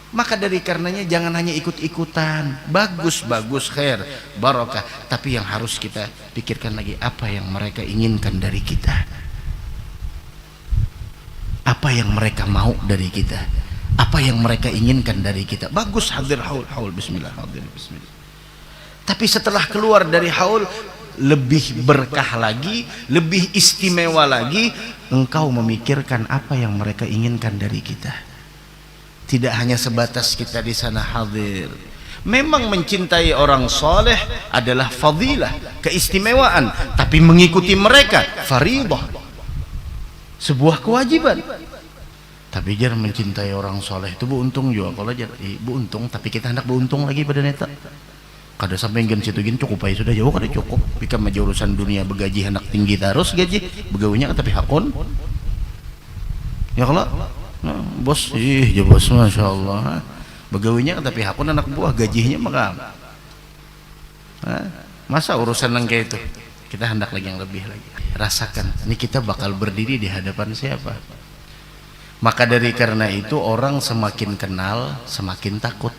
Maka dari karenanya jangan hanya ikut-ikutan. Bagus khair, barokah, tapi yang harus kita pikirkan lagi, apa yang mereka inginkan dari kita, apa yang mereka mau dari kita, apa yang mereka inginkan dari kita. Bagus hadir haul bismillah, hadir bismillah. Tapi setelah keluar dari haul, lebih berkah lagi, lebih istimewa lagi, engkau memikirkan apa yang mereka inginkan dari kita. Tidak hanya sebatas kita di sana hadir. Memang mencintai orang soleh adalah fadilah, keistimewaan, tapi mengikuti mereka faridah, sebuah kewajiban. Tapi jangan mencintai orang soleh itu beruntung juga. Kalau aja beruntung, tapi kita hendak beruntung lagi pada neta. Kada sampai gen situ gen cukup aja sudah jauh, kada cukup. Pika mah urusan dunia begaji hendak tinggi terus gaji, begawinya tapi hakon. Ya kalau nah, bos, ya bos, masya Allah, begawinya tapi hakun anak buah, gajinya maka masa urusan yang kayak itu. Kita hendak lagi yang lebih lagi. Rasakan, ini kita bakal berdiri di hadapan siapa. Maka dari karena itu orang semakin kenal semakin takut.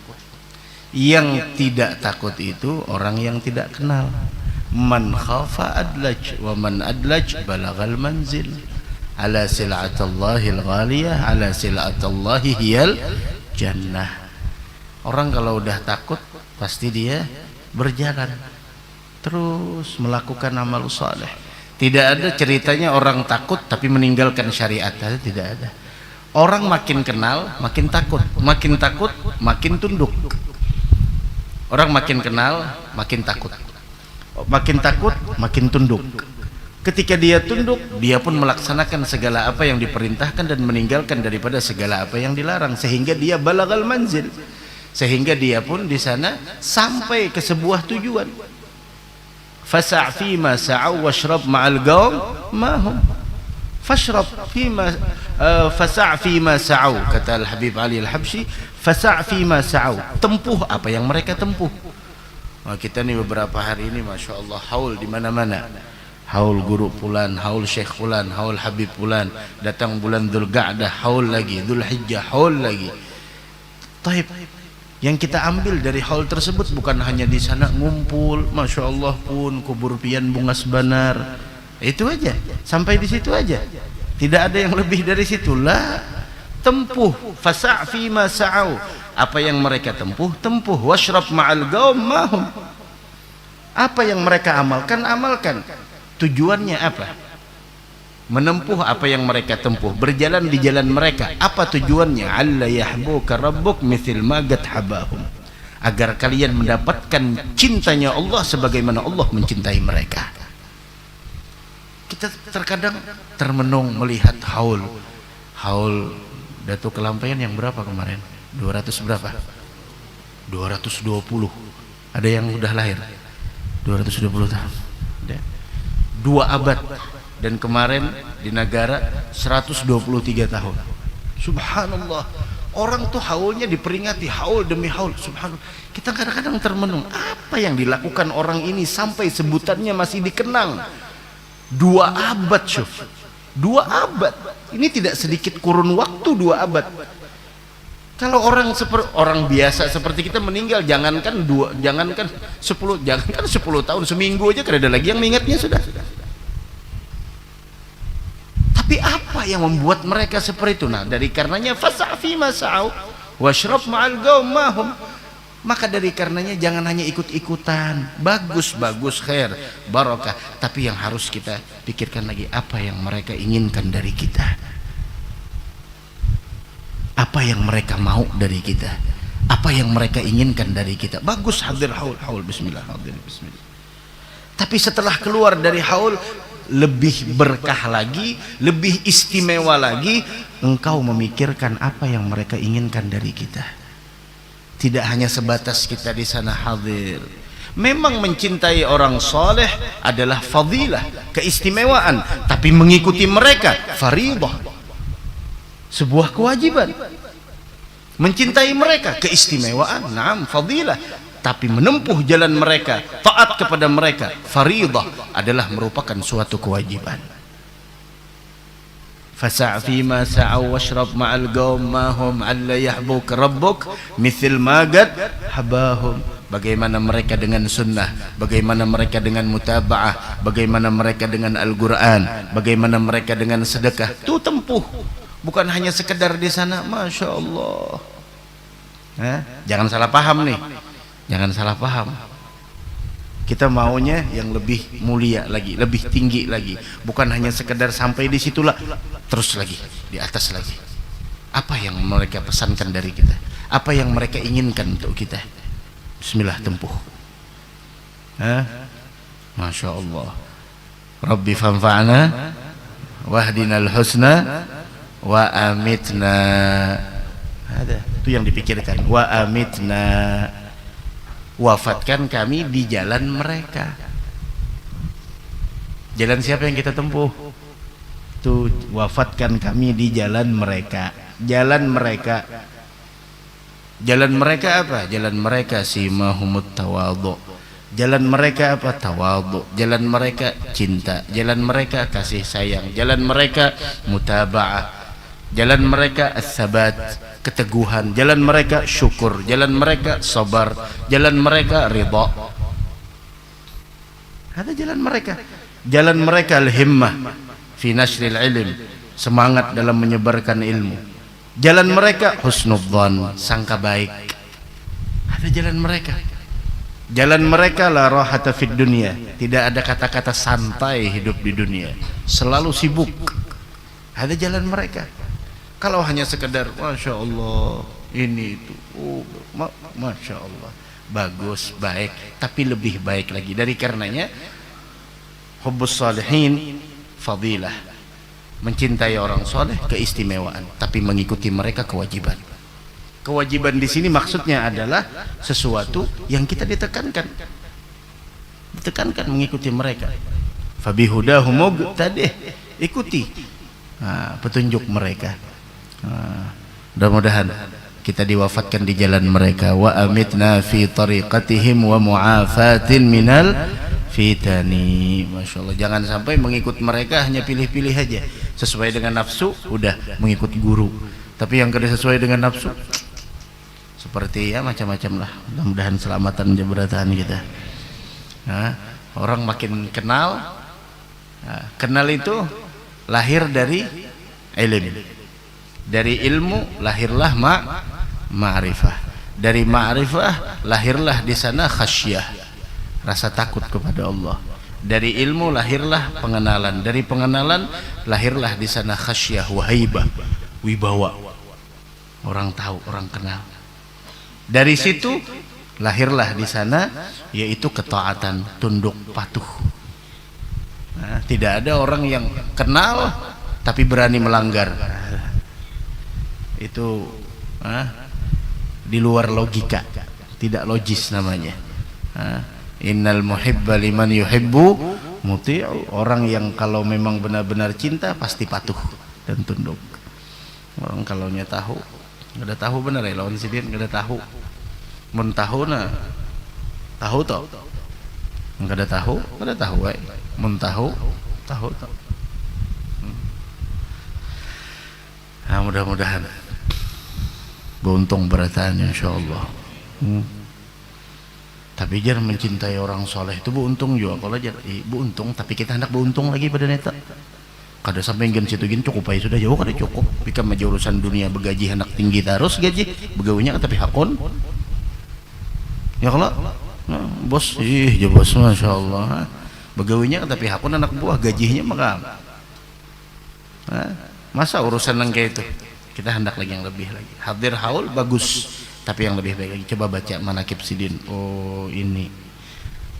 Yang tidak takut itu orang yang tidak kenal. Man khafa adlaj, wa man adlaj balagal manzil. Ala sil'atallahil ghaliyah, ala sil'atallahi hiyal jannah. Orang kalau udah takut pasti dia berjalan terus melakukan amal saleh. Tidak ada ceritanya orang takut tapi meninggalkan syariat, tidak ada. Orang makin kenal makin takut makin tunduk. Orang makin kenal makin takut makin tunduk. Ketika dia tunduk, dia pun melaksanakan segala apa yang diperintahkan dan meninggalkan daripada segala apa yang dilarang, sehingga dia balagal manzil, sehingga dia pun di sana sampai ke sebuah tujuan. Fasa' fima sa'au washrab ma'al qaum ma hum. Fashrab fima fasa' fima sa'au, kata Al-Habib Ali Al-Habsyi, fasa' fima sa'au, tempuh apa yang mereka tempuh. Nah, kita nih beberapa hari ini masya Allah haul di mana-mana. Haul guru fulan, haul syekh fulan, haul habib fulan. Datang bulan Dzulqa'dah haul lagi, Dzulhijjah haul lagi. Taib. Yang kita ambil dari haul tersebut bukan hanya di sana ngumpul, masya Allah pun kubur pian bungas banar. Itu aja, sampai di situ aja. Tidak ada yang lebih dari situ lah. Tempuh, fasa' fima sa'au. Apa yang mereka tempuh, washrab ma'al qaum mahum. Apa yang mereka amalkan. Tujuannya apa? Menempuh apa yang mereka tempuh, berjalan di jalan mereka. Apa tujuannya? Alla yahbuka rabbuk mithil ma qad habahum. Agar kalian mendapatkan cintanya Allah sebagaimana Allah mencintai mereka. Kita terkadang termenung melihat haul Datuk Kelampaian yang berapa kemarin? 200 berapa? 220. Ada yang udah lahir 220 tahun. 2 abad. Dan kemarin di negara 123 tahun. Subhanallah. Orang tuh haulnya diperingati haul demi haul. Subhanallah. Kita kadang-kadang termenung, apa yang dilakukan orang ini sampai sebutannya masih dikenang. 2 abad, syuf. 2 abad. Ini tidak sedikit kurun waktu 2 abad. Kalau orang biasa seperti kita meninggal, jangankan 10 tahun, seminggu aja kada ada lagi yang mengingatnya sudah. Tapi apa yang membuat mereka seperti itu? Nah, dari karenanya fasa' fima sa'au washrab ma'al qaum mahum. Maka dari karenanya jangan hanya ikut-ikutan. Bagus khair, barokah, tapi yang harus kita pikirkan lagi, apa yang mereka inginkan dari kita, apa yang mereka mau dari kita, apa yang mereka inginkan dari kita. Bagus hadir haul bismillah, hadir bismillah. Tapi setelah keluar dari haul, lebih berkah lagi, lebih istimewa lagi, engkau memikirkan apa yang mereka inginkan dari kita. Tidak hanya sebatas kita di sana hadir. Memang mencintai orang soleh adalah fadilah, keistimewaan, tapi mengikuti mereka faridah, sebuah kewajiban. Mencintai mereka keistimewaan, naam, fadilah, tapi menempuh jalan mereka, taat kepada mereka faridah, adalah merupakan suatu kewajiban. Fasa' fima sa'aw washrab ma'al qaum ma hum alla yahbuk rabbuk mithil magad habahum. Bagaimana mereka dengan sunnah, bagaimana mereka dengan mutaba'ah, bagaimana mereka dengan Al-Quran, bagaimana mereka dengan sedekah. Itu tempuh, bukan hanya sekedar di sana. Masya Allah. Jangan salah paham nih, jangan salah paham. Kita maunya yang lebih mulia lagi, lebih tinggi lagi, bukan hanya sekedar sampai di situlah, terus lagi di atas lagi. Apa yang mereka pesankan dari kita, apa yang mereka inginkan untuk kita. Bismillah, tempuh. Masya Allah. Rabbi fanfa'na wahdinal husna wa amitna. Ada itu yang dipikirkan. Wa amitna, wafatkan kami di jalan mereka. Jalan siapa yang kita tempuh? Tuh, wafatkan kami di jalan mereka. Jalan mereka. Jalan mereka apa? Jalan mereka simahumut tawadhu. Jalan mereka apa? Tawadhu. Jalan mereka cinta. Jalan mereka kasih sayang. Jalan mereka mutaba'ah. Jalan mereka as-sabat, keteguhan. Jalan mereka syukur. Jalan mereka sabar. Jalan mereka ridha. Ada jalan mereka. Jalan mereka al-himmah fi nashril ilm, semangat dalam menyebarkan ilmu. Jalan mereka husnudzan, sangka baik. Ada jalan mereka. Jalan mereka la rahata fid dunya, tidak ada kata-kata santai hidup di dunia, selalu sibuk. Ada jalan mereka. Kalau hanya sekedar masya Allah ini itu, masya Allah, bagus, baik, tapi lebih baik lagi. Dari karenanya hubbus salihin fadilah, mencintai orang soleh keistimewaan, tapi mengikuti mereka kewajiban. Kewajiban di sini maksudnya adalah sesuatu yang kita ditekankan mengikuti mereka. Fabihudahum muqtadih, ikuti petunjuk mereka. Mudah-mudahan kita diwafatkan di jalan mereka. Wa amitna fi tariqatihim wa mu'afatin minal fitani. Masya Allah, jangan sampai mengikut mereka hanya pilih-pilih aja, sesuai dengan nafsu udah mengikut guru, tapi yang kada sesuai dengan nafsu seperti ya macam-macam lah. Mudah-mudahan selamatan jabratan kita. Orang makin kenal, kenal itu lahir dari ilmu, dari ilmu lahirlah ma'rifah, dari ma'rifah lahirlah di sana khasyah, rasa takut kepada Allah. Dari ilmu lahirlah pengenalan, dari pengenalan lahirlah di sana khasyah, wahaibah, wibawa. Orang tahu, orang kenal. Dari situ lahirlah di sana yaitu ketaatan, tunduk patuh. Tidak ada orang yang kenal tapi berani melanggar. Itu di luar logika, tidak logis namanya. Innal muhibba liman yuhibbu muti'u. Orang yang kalau memang benar-benar cinta pasti patuh dan tunduk. Orang kalau nya tahu, enggak ada tahu benar ya lawan sidin, enggak ada tahu. Mun tahu na tahu toh. Enggak ada tahu, enggak ada tahu wae. Mun tahu, tahu toh. Mudah-mudahan beruntung beratan insyaallah. Tapi jangan mencintai orang soleh itu beruntung juga. Kalau jangan beruntung, tapi kita hendak beruntung lagi pada neta. Kada sampai gen situ gen cukup aja sudah jauh, kada cukup. Pika mah urusan dunia begaji hendak tinggi terus gaji, begawinya tapi hakon. Ya kalau bos, ya bos, masya Allah. Begawinya tapi hakon anak buah gajinya maka. Masa urusan yang kayak itu? Kita hendak lagi yang lebih lagi. Hadir haul bagus, tapi yang lebih baik lagi. Coba baca manakib sidin. Oh ini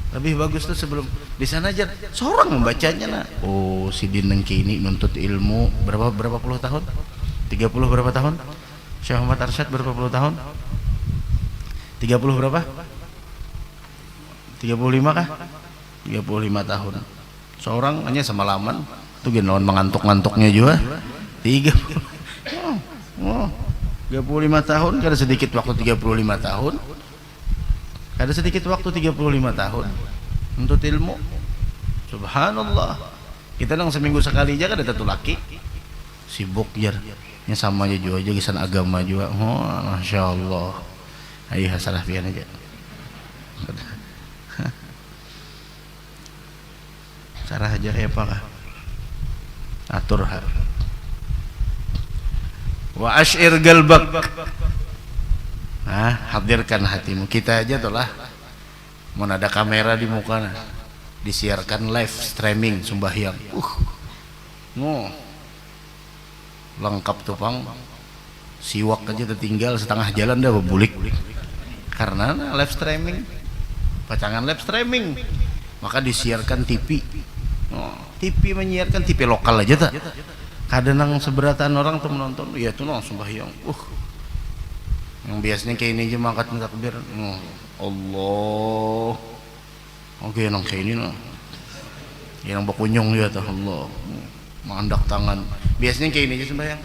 lebih bagus tuh sebelum di sana aja seorang membacanya lah. Oh sidin nengki ini nuntut ilmu berapa puluh tahun? 30 berapa tahun? Syekh Muhammad Arsyad berapa puluh tahun? 30 berapa? 35 kah? 35 tahun. Seorang hanya semalaman tuh gen mengantuk-ngantuknya juga 35 tahun. Kada sedikit waktu 35 tahun. Kada sedikit waktu 35 tahun untuk ilmu. Subhanallah. Kita nang seminggu sekali aja kada tentu laki. sibuk jar nya sama aja juga gisan agama juga. Oh masya Allah, ayo salah pian aja. Cara aja kayak apa kah? Atur ha. Wa ash'ir galbak. Hadirkan hatimu. Kita aja tuh lah. Mau ada kamera di muka nah. Disiarkan live streaming sembahyang. Lengkap tuh pang. Siwak aja tertinggal setengah jalan dah bebulik. Karena live streaming. Pacangan live streaming. Maka disiarkan TV. TV menyiarkan TV lokal aja tak. Kadang seberatan orang tuh menonton, ya tuh sembahyang. Yang biasanya kayak ini aja mangkat takbir. Allah. Oke, nang kayak ini nah. Yang bakunyong ya tuh Allah. Mandak tangan. Biasanya kayak ini aja sembahyang.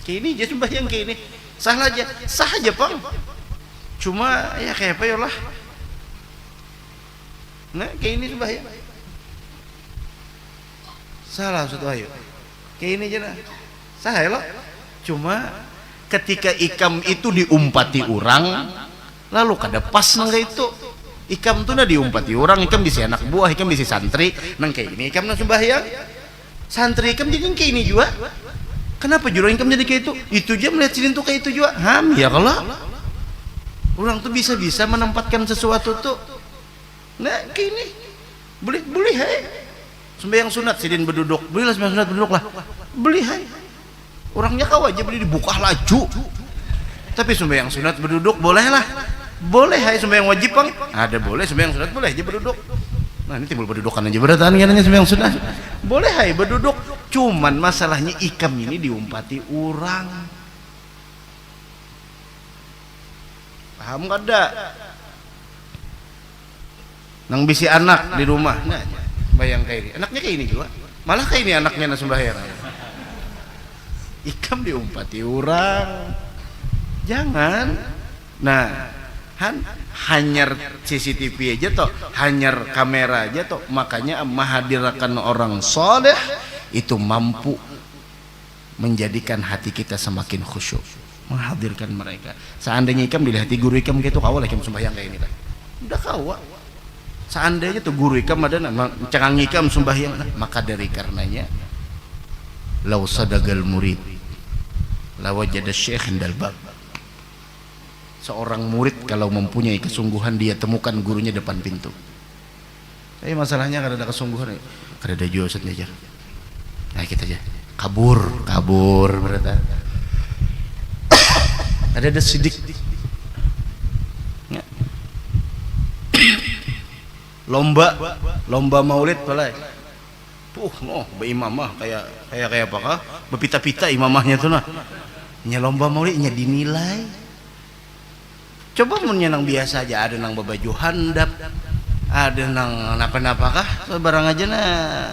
Kayak ini aja sembahyang kayak ini. Sah aja pang. Cuma ya kayak apa ya lah. Nah kayak ini sembahyang. Salah satu ayo. Kayak ini aja nah. Sah ya lo. Cuma ketika ikam itu diumpati orang, lalu kada pas nang itu. Ikam tuh na diumpati orang, ikam bisa anak buah, ikam bisa santri, nang kayak ini ikam nang sembahyang. Santri ikam jadi kayak ini juga. Kenapa jurang ikam jadi kayak itu? Itu aja melihat sini tuh kayak itu juga. Ya kalau orang tuh bisa menempatkan sesuatu tuh. Nah kayak ini boleh hai sembahyang sunat sidin berduduk, belilah sembahyang sunat berduduk lah, beli hai orangnya kau aja beli dibuka laju, tapi sembahyang sunat berduduk boleh lah, boleh hai sembahyang wajib pang ada boleh, sembahyang sunat boleh aja berduduk. Nah ini timbul berdudukan aja beratan kan sembahyang sunat boleh hai berduduk, cuman masalahnya ikam ini diumpati orang, paham kada? Nang bisi anak di rumah, nah, bayang kayak ini, anaknya kayak ini juga, malah kayak ini anaknya na sembahyang. Ikam diumpati orang, jangan. Nah, hanyar CCTV aja toh, hanyar kamera aja toh, makanya menghadirkan orang soleh itu mampu menjadikan hati kita semakin khusyuk, menghadirkan mereka. Seandainya ikam dilihat guru ikam gitu, kawal ikam sembahyang kayak ini lah, udah kawal. Seandainya tuh guru ikam ada cengang ikam sembahyang, maka dari karenanya lau sadagal murid lawajada syekh indal bab. Seorang murid kalau mempunyai kesungguhan dia temukan gurunya depan pintu. Tapi masalahnya kada ada kesungguhan, kada ada josatnya aja. Nah kita aja kabur berarti. Ada sidik. Lomba maulid balai. Beimamah kayak apakah? Bepita-pita imamahnya tuh nah. Nya lomba maulid nya dinilai. Coba mun nang biasa aja ada nang babaju handap, ada nang napa-napakah barang aja nah.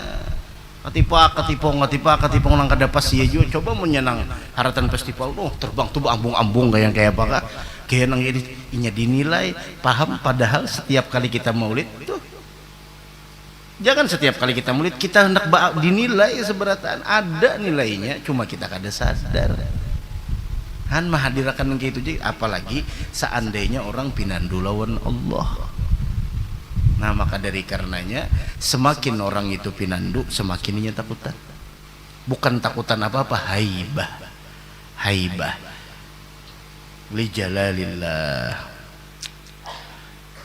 Ketipong nang kada pas ieu juga. Coba mun nang haratan festival terbang tuh ambung-ambung kayak apakah? Kayak nang ini nya dinilai, paham padahal setiap kali kita maulid tuh jangan setiap kali kita maulid kita hendak dinilai seberatan, ada nilainya cuma kita kada sadar. Mahadirakan kayak itu jadi apalagi seandainya orang pinandu lawan Allah. Nah maka dari karenanya semakin orang itu pinandu semakin inya takutan, bukan takutan apa-apa, haibah li jalalillah.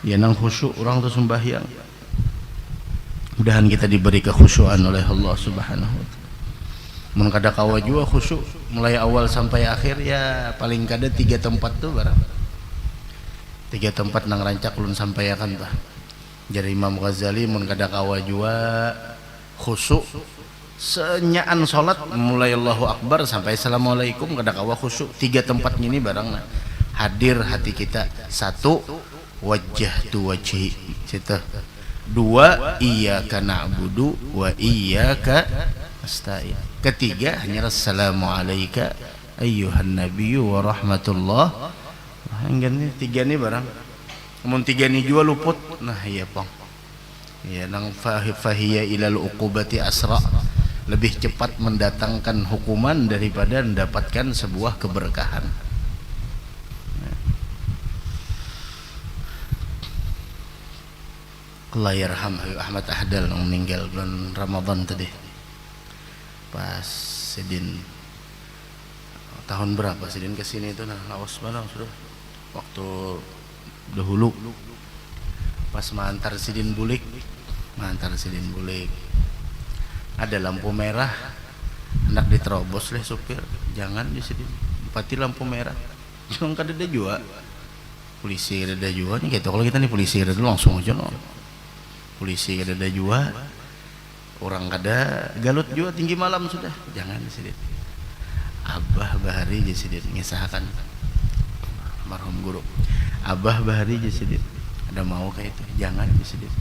Ya nang khusyuk orang tuh sembahyang, mudahan kita diberi kekhusyuan oleh Allah Subhanahu wa taala. Mun kada kawa juga khusyuk mulai awal sampai akhir ya paling kada 3 tempat tuh barang. 3 tempat nang rancak ulun sampaikan tah. Jadi Imam Ghazali mun kada kawa juga khusyuk senyaan salat mulai Allahu Akbar sampai Assalamualaikum kada kawa khusyuk. 3 tempat ini barang hadir hati kita. 1 wajjahtu wajhi situ. 2 iyyaka na'budu wa iyyaka nasta'in. 3 hanya assalamualaikum ayyuhan nabiyyu wa rahmatullah. Ini 3 nih barang. Mun 3 nih juga luput. Nah iya pang. Ya nang fahiya ilal uqubati asra. lebih cepat mendatangkan hukuman daripada mendapatkan sebuah keberkahan. Allah yarham Ahmad Ahdal yang meninggal bulan Ramadan tadi. Pas Sidin tahun berapa Sidin kesini itu, nah lawas mana sudah waktu dahulu pas mantar Sidin bulik ada lampu merah hendak diterobos oleh supir, jangan di Sidin pati lampu merah jangan kada ada juga polisi kada ada juga nih gitu. Kalau kita nih polisi kada langsung aja no, polisi kada ada juga, orang kada galut juga tinggi malam sudah, jangan di Sidin. Abah Bahari di Sidin ngisahkan marhum guru Abah Bahari di Sidin ada mau kayak itu, jangan di Sidin.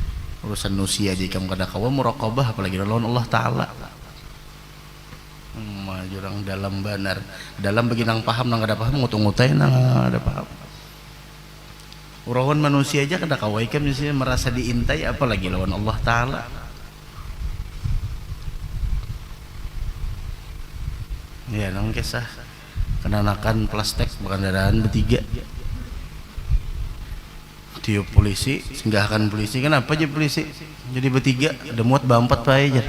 Urusan nusia aja kamu kada kawa muraqabah apalagi lawan Allah Ta'ala. Jurang dalam banar dalam bagi nang paham nang kada paham ngutung-ngutai nang ada paham. Urawan manusia aja kada kawa ikan misalnya merasa diintai apalagi lawan Allah Ta'ala. Ya nang kisah kenanakan plastik berkendaraan bertiga tiup polisi, singgahkan polisi, kenapa aja polisi jadi bertiga, ada muat berempat pak aja.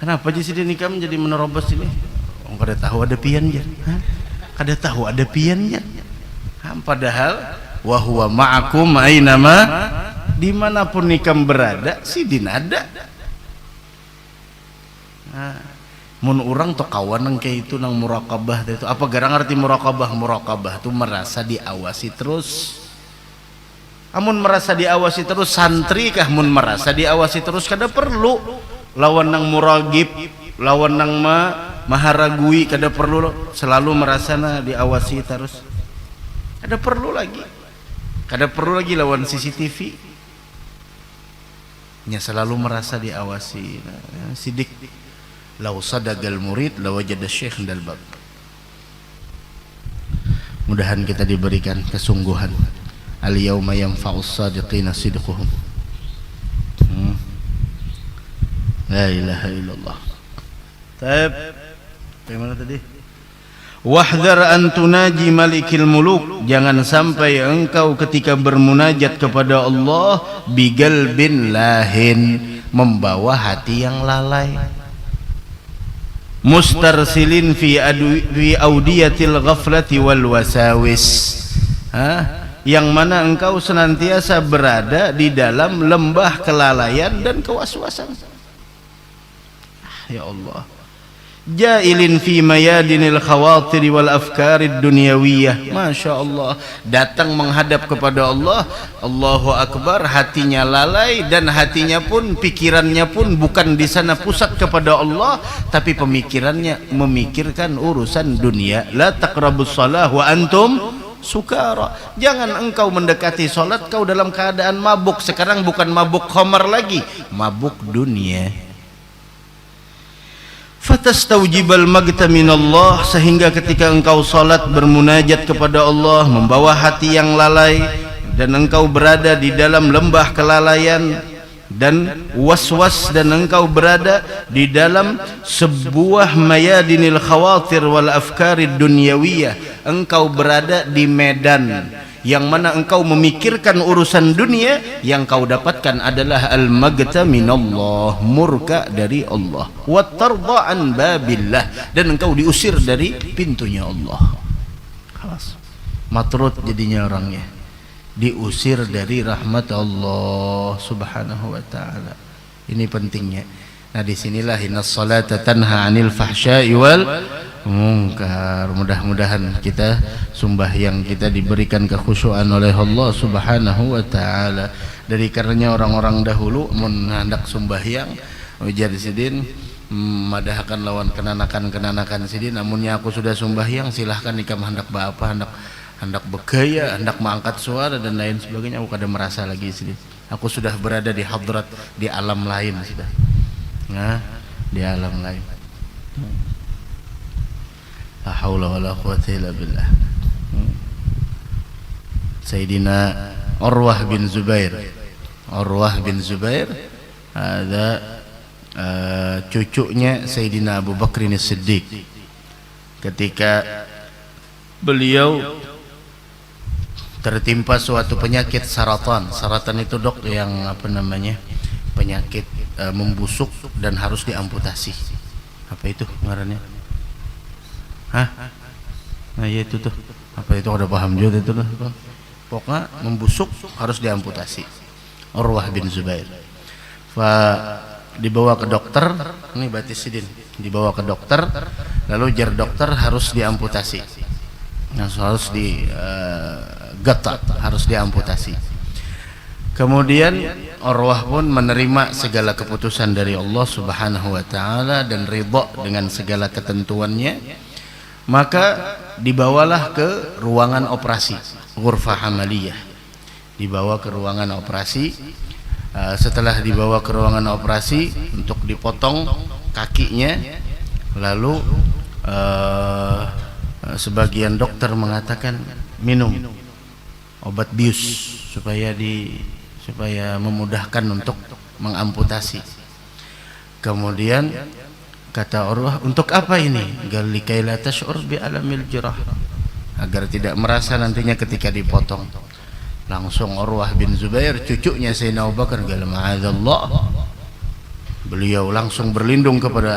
Kenapa aja sih dia nikah menjadi menerobos ini? Orang kada tahu ada pian ya, kada tahu ada pian ya. Padahal wahwa ma'akum ainama, dimanapun nikam berada Sidin ada. Mun orang tuh kawan nang kayak itu nang muraqabah itu apa garang arti muraqabah tuh merasa diawasi terus. Amun merasa diawasi terus santri kah mun merasa diawasi terus kada perlu lawan nang muragib, lawan nang maharagui kada perlu selalu merasa diawasi terus. Kada perlu lagi lawan CCTV nya selalu merasa diawasi. Sidik lau sadagal murid lawajada syekh dal bab. Mudahan kita diberikan kesungguhan. Al yauma yanfa'us sadiqina sidquhum. La ilaha illallah. Taib. Bagaimana tadi? Wahdhar an tunaji malikil muluk, jangan sampai engkau ketika bermunajat kepada Allah bigalbin lahin, membawa hati yang lalai. Mustarsilin fi audiyatil ghaflati wal wasawis, yang mana engkau senantiasa berada di dalam lembah kelalaian dan kewaswasan. Ya Allah, jailin fi mayadinil khawatir wal afkarid dunyawiyah. Masya Allah, datang menghadap kepada Allah, Allahu Akbar, hatinya lalai dan hatinya pun, pikirannya pun bukan di sana pusat kepada Allah, tapi pemikirannya memikirkan urusan dunia. La taqrabus shalah wa antum sukara. Jangan engkau mendekati salat kau dalam keadaan mabuk. Sekarang bukan mabuk khamar lagi, mabuk dunia. Fatastaujibal magta minallah, sehingga ketika engkau salat bermunajat kepada Allah membawa hati yang lalai dan engkau berada di dalam lembah kelalaian dan waswas, dan engkau berada di dalam sebuah mayadinil khawatir wal afkarid dunyawiyah, engkau berada di medan yang mana engkau memikirkan urusan dunia, yang kau dapatkan adalah al-magta minallah, murka dari Allah, wa tarda an babillah, dan engkau diusir dari pintunya Allah. Khalas, matrud jadinya orangnya, diusir dari rahmat Allah subhanahu wa ta'ala. Ini pentingnya. Nah disinilah innas salata tanha anil fahsya'i wal munkar. Mudah-mudahan kita sembahyang kita diberikan kekhusyuan oleh Allah subhanahu wa ta'ala. Dari karenanya orang-orang dahulu hendak sembahyang ujar Sidin madahkan lawan kenanakan Sidin, namunnya aku sudah sembahyang silahkan nikam hendak apa, hendak begaya, hendak mengangkat suara dan lain sebagainya. Aku kada merasa lagi Sidin, aku sudah berada di hadrat, di alam lain sudah. Nah, di alam lain. La haula wala quwwata illa billah. Sayyidina Urwah bin Zubair ada cucunya Sayyidina Abu Bakr As-Siddiq ketika beliau tertimpa suatu penyakit saratan. Saratan itu dok yang apa namanya, penyakit membusuk dan harus diamputasi. Apa itu ngarannya? Hah? Nah ya itu tuh. Apa itu, udah paham juga itu tuh. Pokoknya membusuk harus diamputasi. Urwah bin Zubair. Dibawa ke dokter, ini batis sidin, dibawa ke dokter, lalu jar dokter harus diamputasi. Nah, harus digetak, harus diamputasi. Kemudian Urwah pun menerima segala keputusan dari Allah Subhanahu wa taala dan ridha dengan segala ketentuannya. Maka dibawalah ke ruangan operasi, ghurfah amaliyah. Dibawa ke ruangan operasi. Setelah dibawa ke ruangan operasi untuk dipotong kakinya, lalu sebagian dokter mengatakan minum obat bius supaya memudahkan untuk mengamputasi. Kemudian kata Urwah, untuk apa ini? Gal likai la tash'ur bi alamil jirah, agar tidak merasa nantinya ketika dipotong. Langsung Urwah bin Zubair, cucunya Sayyidina Abu Bakar, qala ma'adzallah, beliau langsung berlindung kepada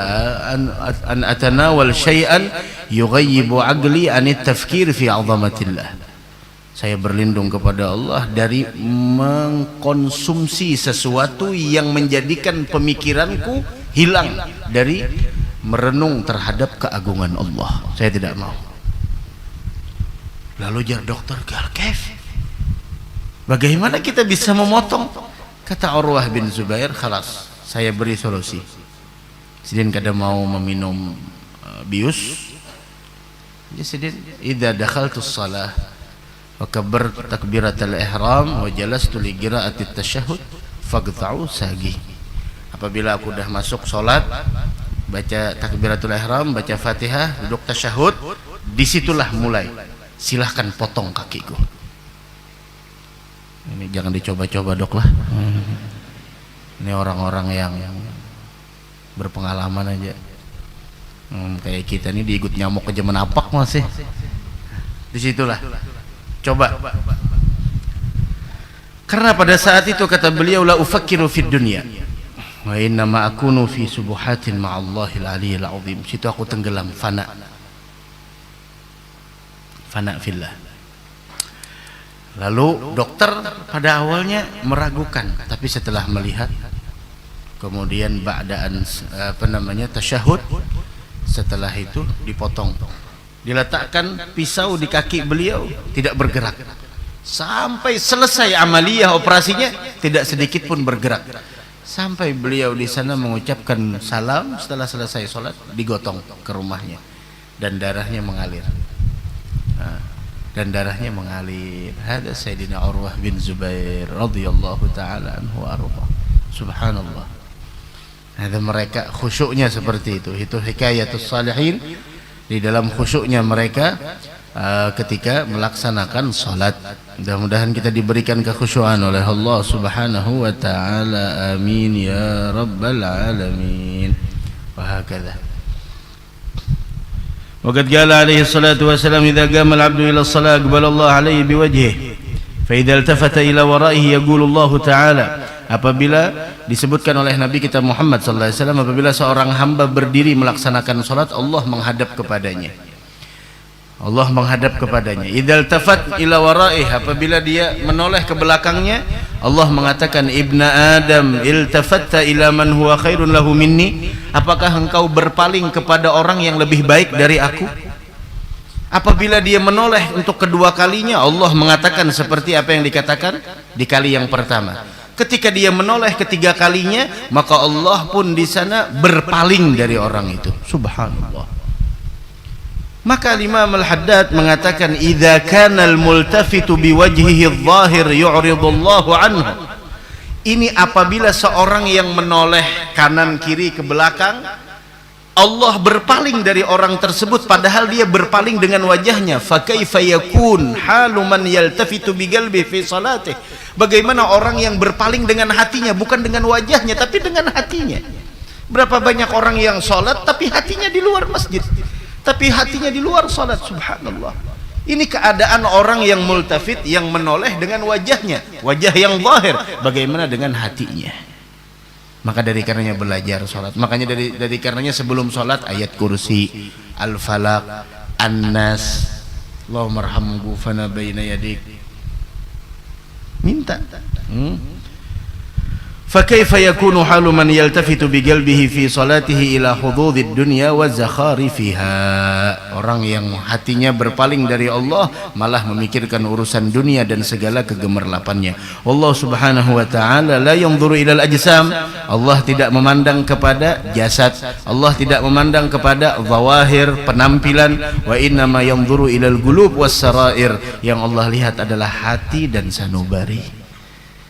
an atanawal syai'an yughayyibu aqli anit tafkir fi 'azamatillah. Saya berlindung kepada Allah dari mengkonsumsi sesuatu yang menjadikan pemikiranku hilang dari merenung terhadap keagungan Allah. Saya tidak mau. Lalu jar dokter, "Gal kaif? Bagaimana kita bisa memotong?" Kata Urwah bin Zubair, "Khalas, saya beri solusi. Sidin kada mau meminum bius. Ya sidin, idza dakhaltus shalah wa kabbartu takbiratul ihram wa jalastu li qira'atit tasyahhud faqta'u sagi." Apabila aku dah masuk salat, baca takbiratul ihram, baca Fatihah, duduk tasyahud, disitulah mulai. Silahkan potong kakiku. Ini jangan dicoba-coba dok lah. Ini orang-orang yang berpengalaman aja. Kayak kita ini diikut nyamuk aja menapak masih. Disitulah. Coba. Karena pada saat itu kata beliau, la ufakkiru fid dunya wa inna ma akunu fi subuhatin ma'allahil aliyil azim. Situ aku tenggelam, fana fillah. Lalu dokter pada awalnya meragukan, tapi setelah melihat, kemudian ba'daan tasyahud, setelah itu dipotong, diletakkan pisau di kaki beliau, tidak bergerak sampai selesai amaliyah operasinya, tidak sedikit pun bergerak, sampai beliau di sana mengucapkan salam. Setelah selesai sholat, digotong ke rumahnya dan darahnya mengalir. Hada Sayyidina Urwah bin Zubair radhiyallahu ta'ala anhu wa arda. Subhanallah. Ada mereka khusyuknya seperti itu. Itu hikayatus salihin, di dalam khusyuknya mereka ketika melaksanakan salat. Mudah-mudahan kita diberikan kekhusyuan oleh Allah Subhanahu wa ta'ala. Amin ya rabbal alamin. Wa hakadha. وقد قال عليه الصلاة والسلام إذا قام العبد إلى الصلاة أقبل الله عليه بوجهه فإذا التفت إلى ورائه يقول الله تعالى. Apabila disebutkan oleh Nabi kita Muhammad sallallahu alaihi wasallam, apabila seorang hamba berdiri melaksanakan salat, Allah menghadap kepadanya. Idzal tafat ila waraih, apabila dia menoleh ke belakangnya, Allah mengatakan, Ibna Adam iltafatta ila man huwa khairun lahu minni, apakah engkau berpaling kepada orang yang lebih baik dari aku? Apabila dia menoleh untuk kedua kalinya, Allah mengatakan seperti apa yang dikatakan di kali yang pertama. Ketika dia menoleh ketiga kalinya, maka Allah pun di sana berpaling dari orang itu. Subhanallah. Maka Imam Al-Haddad mengatakan, idza kana al-multafitu biwajhihi adh-dhahir yu'ridullahu anhu. Ini apabila seorang yang menoleh kanan kiri ke belakang, Allah berpaling dari orang tersebut padahal dia berpaling dengan wajahnya. Fa kaifa yakun halu man yaltafitu biqalbi fi salatih. Bagaimana orang yang berpaling dengan hatinya, bukan dengan wajahnya tapi dengan hatinya. Berapa banyak orang yang salat tapi hatinya di luar masjid, tapi hatinya di luar salat. Subhanallah. Ini keadaan orang yang multafit, yang menoleh dengan wajahnya, wajah yang zahir. Bagaimana dengan hatinya? Maka dari karenanya belajar sholat. Makanya dari karenanya sebelum sholat ayat kursi, al-falaq, an-nas, Allahumma arham ghufana baina yadik. Minta. فكيف يكون حال من يلتفت بقلبه في صلاته إلى حظوظ الدنيا وزخارفها. Orang yang hatinya berpaling dari Allah malah memikirkan urusan dunia dan segala kegemerlapannya. Allah subhanahu wa ta'ala la yanzuru ilal ajsam. Allah tidak memandang kepada jasad, Allah tidak memandang kepada zawahir, penampilan. Wa innama yanzuru ilal qulub was sarair. Yang Allah lihat adalah hati dan sanubari.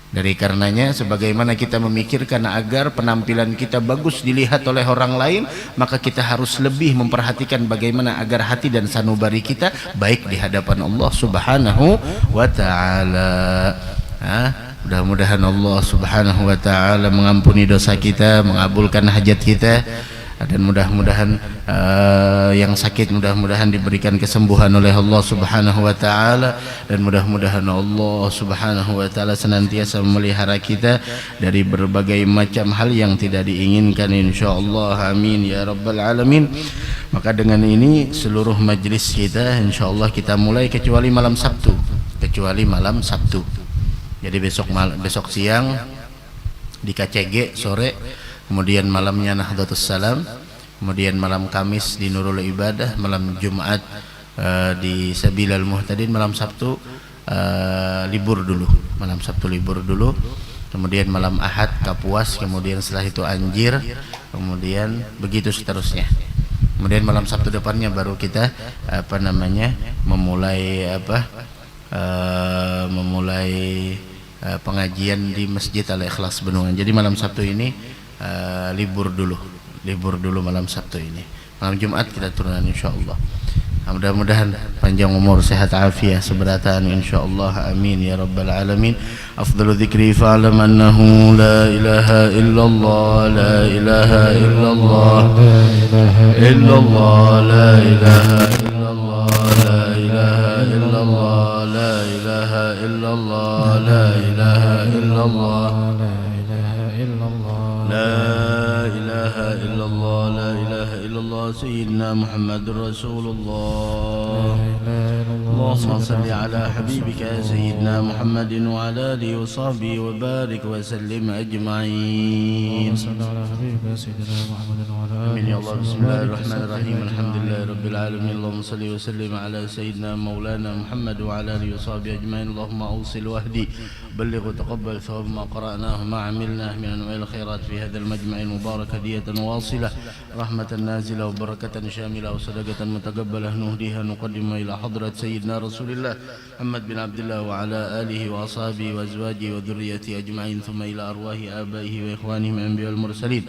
Dari karenanya sebagaimana kita memikirkan agar penampilan kita bagus dilihat oleh orang lain, maka kita harus lebih memperhatikan bagaimana agar hati dan sanubari kita baik di hadapan Allah subhanahu wa ta'ala. Mudah-mudahan Allah subhanahu wa ta'ala mengampuni dosa kita, mengabulkan hajat kita, dan mudah-mudahan yang sakit mudah-mudahan diberikan kesembuhan oleh Allah subhanahu wa ta'ala, dan mudah-mudahan Allah subhanahu wa ta'ala senantiasa memelihara kita dari berbagai macam hal yang tidak diinginkan, insyaallah. Amin ya rabbal alamin. Maka dengan ini seluruh majlis kita insyaallah kita mulai kecuali malam Sabtu, jadi besok siang di KCG sore, kemudian malamnya Nahdlatus Salam, kemudian malam Kamis di Nurul Ibadah, malam Jumat di Sabilal Muhtadin, malam Sabtu libur dulu, kemudian malam Ahad Kapuas, kemudian setelah itu Anjir, kemudian begitu seterusnya. Kemudian malam Sabtu depannya baru kita memulai pengajian di Masjid Al-Ikhlas Bendungan. Jadi malam Sabtu ini libur dulu malam Sabtu ini. Malam Jumat kita turunan insyaallah. Mudah-mudahan panjang umur, sehat afiat, seberatan insyaallah. Amin ya rabbal alamin. Afdalu dzikri fa'lam annahu la ilaha illallah, la ilaha illallah, la ilaha illallah, la ilaha illallah, la ilaha illallah, la ilaha illallah, la ilaha illallah, لا إله إلا الله، لا إله إلا الله، سيدنا محمد رسول الله. اللهم صل على حبيبك سيدنا محمد وعلى آله وصحبه وبارك وسلم أجمعين. آمين يا الله. بسم الله الرحمن الرحيم. الحمد لله رب العالمين. اللهم صل وسلم على سيدنا مولانا محمد وعلى آله وصحبه أجمعين. اللهم أوصل وهدي، بلغ وتقبل ثواب ما قرأناه ما عملناه من أنواع الخيرات في هذا المجمع المبارك هدية واصلة، رحمة نازلة وبركة شاملة وصدقة متقبلة نهديها نقدم إلى حضرة سيدنا رسول الله محمد بن عبد الله وعلى آله وأصحابه وأزواجه وذريته أجمعين، ثم إلى أرواح آبائه وإخوانهم الأنبياء والمرسلين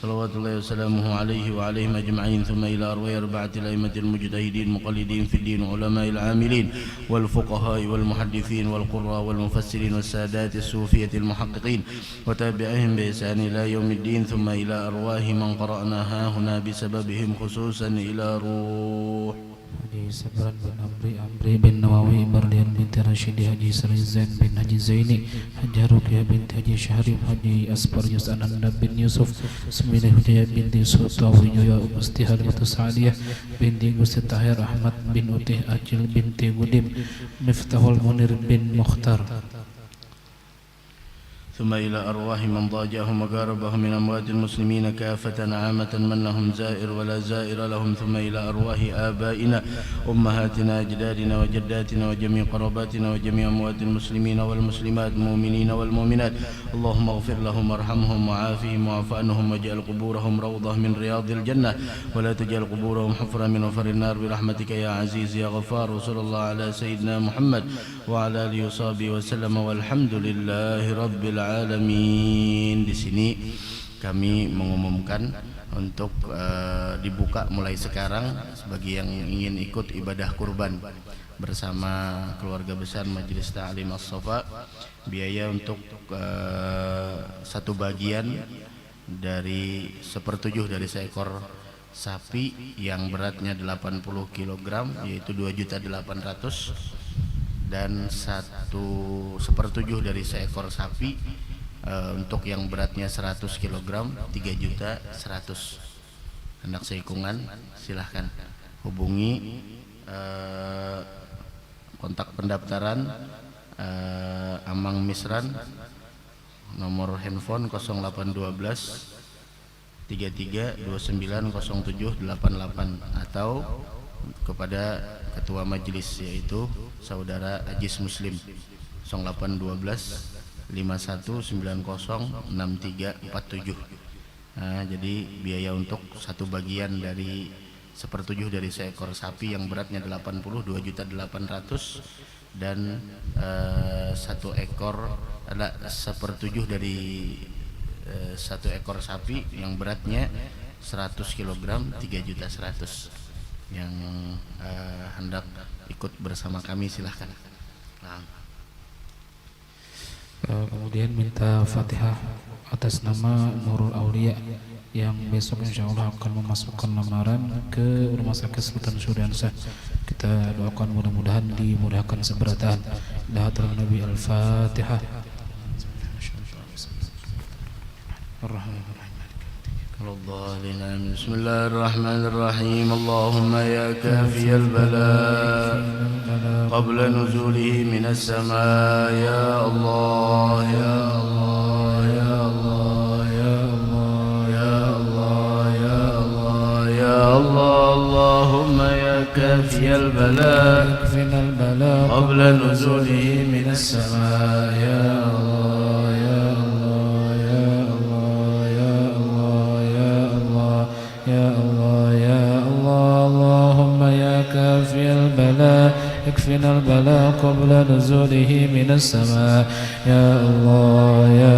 صلوات الله وسلامه عليه وعليهم أجمعين، ثم إلى أرواح أربعة الأئمة المجتهدين المقلدين في الدين وعلماء العاملين والفقهاء والمحدثين والقراء والمفسرين والسادات الصوفية المحققين وتابعهم بإحسان إلى يوم الدين، ثم إلى أرواح من قرأناها هنا بسببهم خصوصا إلى روح Haji Sabran bin Amri bin Nawawi, Barlian binti Rashidi, Haji Sari Zain bin Haji Zaini, Haji Ruqyah binti Haji Syahrif, Haji Asbar Yus Ananda bin Yusuf, Semilah Hujayah binti Sultawi Nyoya, Gusti Halimatu Sa'adiyah binti Gusti Tahir, Ahmad bin Utih Acil binti Gudim, Miftahul Munir bin Mukhtar. ثم إلى أرواح من ضاجعهم وقاربهم من أموات المسلمين كافة عامة من لهم زائر ولا زائر لهم، ثم إلى أرواح آبائنا أمهاتنا أجدادنا وجداتنا وجميع قراباتنا وجميع أموات المسلمين والمسلمات المؤمنين والمؤمنات. اللهم اغفر لهم وارحمهم وعافهم واعف عنهم واجعل قبورهم روضة من رياض الجنة ولا تجعل قبورهم حفرة من حفر النار برحمتك يا عزيز يا غفار. وصلى الله على سيدنا محمد وعلى آله وصحبه وسلم والحمد لله رب العالمين. Di sini kami mengumumkan untuk dibuka mulai sekarang bagi yang ingin ikut ibadah kurban bersama keluarga besar Majelis Ta'lim As-Shafa. Biaya untuk satu bagian dari 1/7 dari seekor sapi yang beratnya 80 kg yaitu 2.800.000 dan 1/7 dari seekor sapi untuk yang beratnya 100 kg 3.100.000. Hendak seikungan silahkan hubungi kontak pendaftaran Amang Misran, nomor handphone 0812 33290788 atau kepada ketua majelis yaitu saudara Ajis Muslim 0812 51906347. Nah, jadi biaya untuk satu bagian dari 1/7 dari seekor sapi yang beratnya 82.800.000 dan satu ekor ada 1/7 dari satu ekor sapi yang beratnya 100 kg 3.100.000. Yang hendak ikut bersama kami silahkan. Nah. Kemudian minta Fatihah atas nama Nurul Aulia yang besok insyaallah akan memasukkan lamaran ke Rumah Sakit Sultan Syahriansah. Kita doakan mudah-mudahan dimudahkan seberatan. Hadratin Nabi Al-Fatihah. بسم الله الرحمن الرحيم. اللهم يا كافي البلاء قبل نزوله من السماء يا الله يا الله يا الله يا الله يا الله يا الله يا الله. اللهم يا كافي البلاء اكفنا البلاء قبل نزوله من السماء يا الله يا الله يا الله يا الله يا الله يا الله. اللهم يا كافي البلاء اكفنا البلاء قبل نزوله من السماء يا الله يا